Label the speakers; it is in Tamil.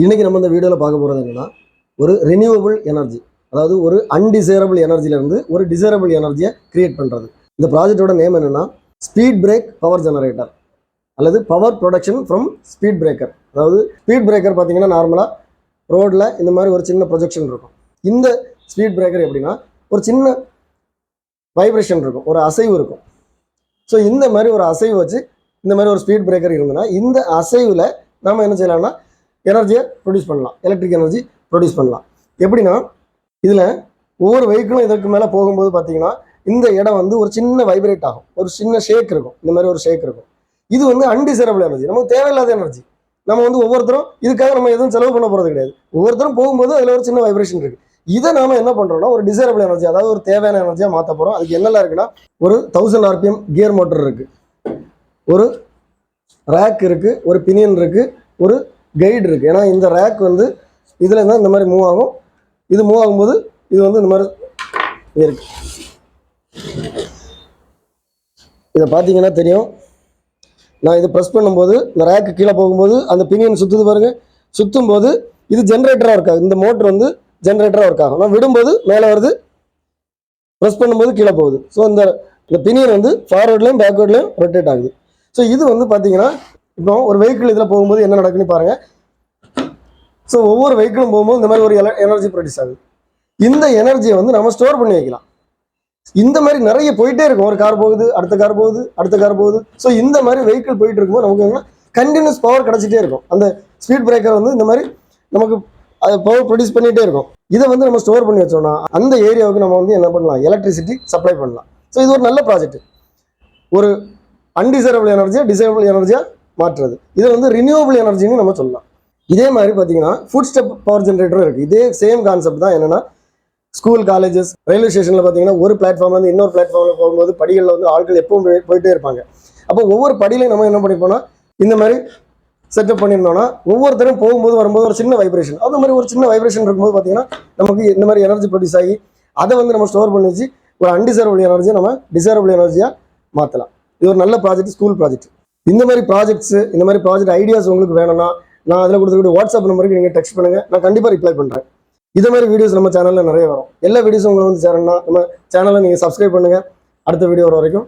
Speaker 1: இன்னைக்கு நம்ம இந்த வீடியோவில் பார்க்க போகிறது என்னன்னா ஒரு ரினியூவபிள் எனர்ஜி, அதாவது ஒரு அன்டிசைரபிள் எனர்ஜிலேருந்து ஒரு டிசைரபிள் எனர்ஜியை கிரியேட் பண்ணுறது. இந்த ப்ராஜெக்டோட நேம் என்னென்னா ஸ்பீட் பிரேக் பவர் ஜெனரேட்டர் அல்லது power production from speed breaker. அதாவது ஸ்பீட் பிரேக்கர் பார்த்தீங்கன்னா நார்மலாக ரோடில் இந்த மாதிரி ஒரு சின்ன ப்ரொஜெக்ஷன் இருக்கும். இந்த ஸ்பீட் பிரேக்கர் எப்படின்னா ஒரு சின்ன வைப்ரேஷன் இருக்கும், ஒரு அசைவு இருக்கும். ஸோ இந்த மாதிரி ஒரு அசைவு வச்சு இந்த மாதிரி ஒரு ஸ்பீட் பிரேக்கர் இருந்ததுன்னா இந்த அசைவில் நம்ம என்ன செய்யலாம்னா எனர்ஜியை ப்ரொடியூஸ் பண்ணலாம், எலக்ட்ரிக் எனர்ஜி ப்ரொடியூஸ் பண்ணலாம். எப்படின்னா இதில் ஒவ்வொரு வெஹிக்கிளும் இதற்கு மேலே போகும்போது பார்த்தீங்கன்னா இந்த இடம் வந்து ஒரு சின்ன வைப்ரேட் ஆகும், ஒரு சின்ன ஷேக் இருக்கும், இந்த மாதிரி ஒரு ஷேக் இருக்கும். இது வந்து அன்டிசைரபிள் எனர்ஜி, நமக்கு தேவையில்லாத எனர்ஜி. நம்ம வந்து ஒவ்வொருத்தரும் இதுக்காக நம்ம எதுவும் செலவு பண்ண போகிறது கிடையாது. ஒவ்வொருத்தரும் போகும்போது அதில் ஒரு சின்ன வைப்ரேஷன் இருக்குது. இதை நாம என்ன பண்ணுறோம்னா ஒரு டிசைரபிள் எனர்ஜி, அதாவது ஒரு தேவையான எனர்ஜியாக மாற்ற போகிறோம். அதுக்கு என்னெல்லாம் இருக்குன்னா ஒரு 1000 RPM கியர் மோட்டர் இருக்குது, ஒரு ரேக் இருக்குது, ஒரு பினியன் இருக்குது, ஒரு கைடு இருக்குது. ஏன்னா இந்த ரேக் வந்து இதில் இருந்தால் இந்த மாதிரி மூவ் ஆகும். இது மூவ் ஆகும்போது இது வந்து இந்த மாதிரி இருக்கு. இதை பார்த்தீங்கன்னா தெரியும். நான் இதை ப்ரெஸ் பண்ணும்போது இந்த ரேக்கு கீழே போகும்போது அந்த பினியன் சுற்றுது பாருங்கள். சுற்றும் போது இது ஜென்ரேட்டராக இருக்காது, இந்த மோட்டர் வந்து ஜென்ரேட்டராக ஒர்க் ஆகும். நான் விடும்போது மேலே வருது, ப்ரெஸ் பண்ணும்போது கீழே போகுது. ஸோ இந்த பினியன் வந்து ஃபார்வர்ட்லேயும் பேக்வேர்ட்லேயும் ரொட்டேட் ஆகுது. ஸோ இது வந்து பார்த்தீங்கன்னா இப்போ ஒரு வெஹிக்கிள் இதில் போகும்போது என்ன நடக்குன்னு பாருங்கள். ஸோ ஒவ்வொரு வெஹிக்கிளும் போகும்போது இந்த மாதிரி ஒரு எனர்ஜி ப்ரொடியூஸ் ஆகுது. இந்த எனர்ஜியை வந்து நம்ம ஸ்டோர் பண்ணி வைக்கலாம். இந்த மாதிரி நிறைய போயிட்டே இருக்கும். ஒரு கார் போகுது, அடுத்த கார் போகுது, அடுத்த கார் போகுது. ஸோ இந்த மாதிரி வெஹிக்கிள் போயிட்டு இருக்கும்போது நமக்கு என்ன கண்டினியூஸ் பவர் கிடச்சிட்டே இருக்கும். அந்த ஸ்பீட் பிரேக்கர் வந்து இந்த மாதிரி நமக்கு அது பவர் ப்ரொடியூஸ் பண்ணிகிட்டே இருக்கும். இதை வந்து நம்ம ஸ்டோர் பண்ணி வச்சோம்னா அந்த ஏரியாவுக்கு நம்ம வந்து என்ன பண்ணலாம், எலக்ட்ரிசிட்டி சப்ளை பண்ணலாம். ஸோ இது ஒரு நல்ல ப்ராஜெக்ட். ஒரு அன்டிசைரபிள் எனர்ஜியாக டிசைரபிள் எனர்ஜியாக மாற்றுறது, இதை வந்து ரினியூவபிள் எனர்ஜின்னு நம்ம சொல்லலாம். இதே மாதிரி பார்த்தீங்கன்னா ஃபுட் ஸ்டெப் பவர் ஜென்ரேட்டரும் இருக்குது. இதே சேம் கான்செப்ட் தான். என்னென்னா ஸ்கூல், காலேஜஸ், ரயில்வே ஸ்டேஷனில் பார்த்தீங்கன்னா ஒரு பிளாட்ஃபார்ம்லேருந்து இன்னொரு பிளாட்ஃபார்மில் போகும்போது படிகளில் வந்து ஆட்கள் எப்பவும் போயிட்டே இருப்பாங்க. அப்போ ஒவ்வொரு படியிலையும் நம்ம என்ன பண்ணிப்போம்னா இந்த மாதிரி செட்டப் பண்ணியிருந்தோம்னா ஒவ்வொருத்தரும் போகும்போது வரும்போது ஒரு சின்ன வைப்ரேஷன், அந்த மாதிரி ஒரு சின்ன வைப்ரேஷன் இருக்கும்போது பார்த்தீங்கன்னா நமக்கு இந்த மாதிரி எனர்ஜி ப்ரொடியூஸ் ஆகி அதை வந்து நம்ம ஸ்டோர் பண்ணி வச்சு ஒரு அன்டிசைரபிள் எனர்ஜியை நம்ம டிசைரபிள் எனர்ஜியாக மாற்றலாம். இது ஒரு நல்ல ப்ராஜெக்ட், ஸ்கூல் ப்ராஜெக்ட். இந்த மாதிரி ப்ராஜெக்ட்ஸ், இந்த மாதிரி ப்ராஜெக்ட் ஐடியாஸ் உங்களுக்கு வேணும்னா நான் அதில் கொடுத்துக்கூடிய வாட்ஸ்அப் நம்பருக்கு நீங்கள் டெக்ஸ்ட் பண்ணுங்கள், நான் கண்டிப்பாக ரிப்ளை பண்ணுறேன். இதே மாதிரி வீடியோஸ் நம்ம சேனலில் நிறைய வரும். எல்லா வீடியோஸும் உங்களுக்கு வந்து சேரணும்னா நம்ம சேனலை நீங்கள் சப்ஸ்கிரைப் பண்ணுங்கள். அடுத்த வீடியோ வர வரைக்கும்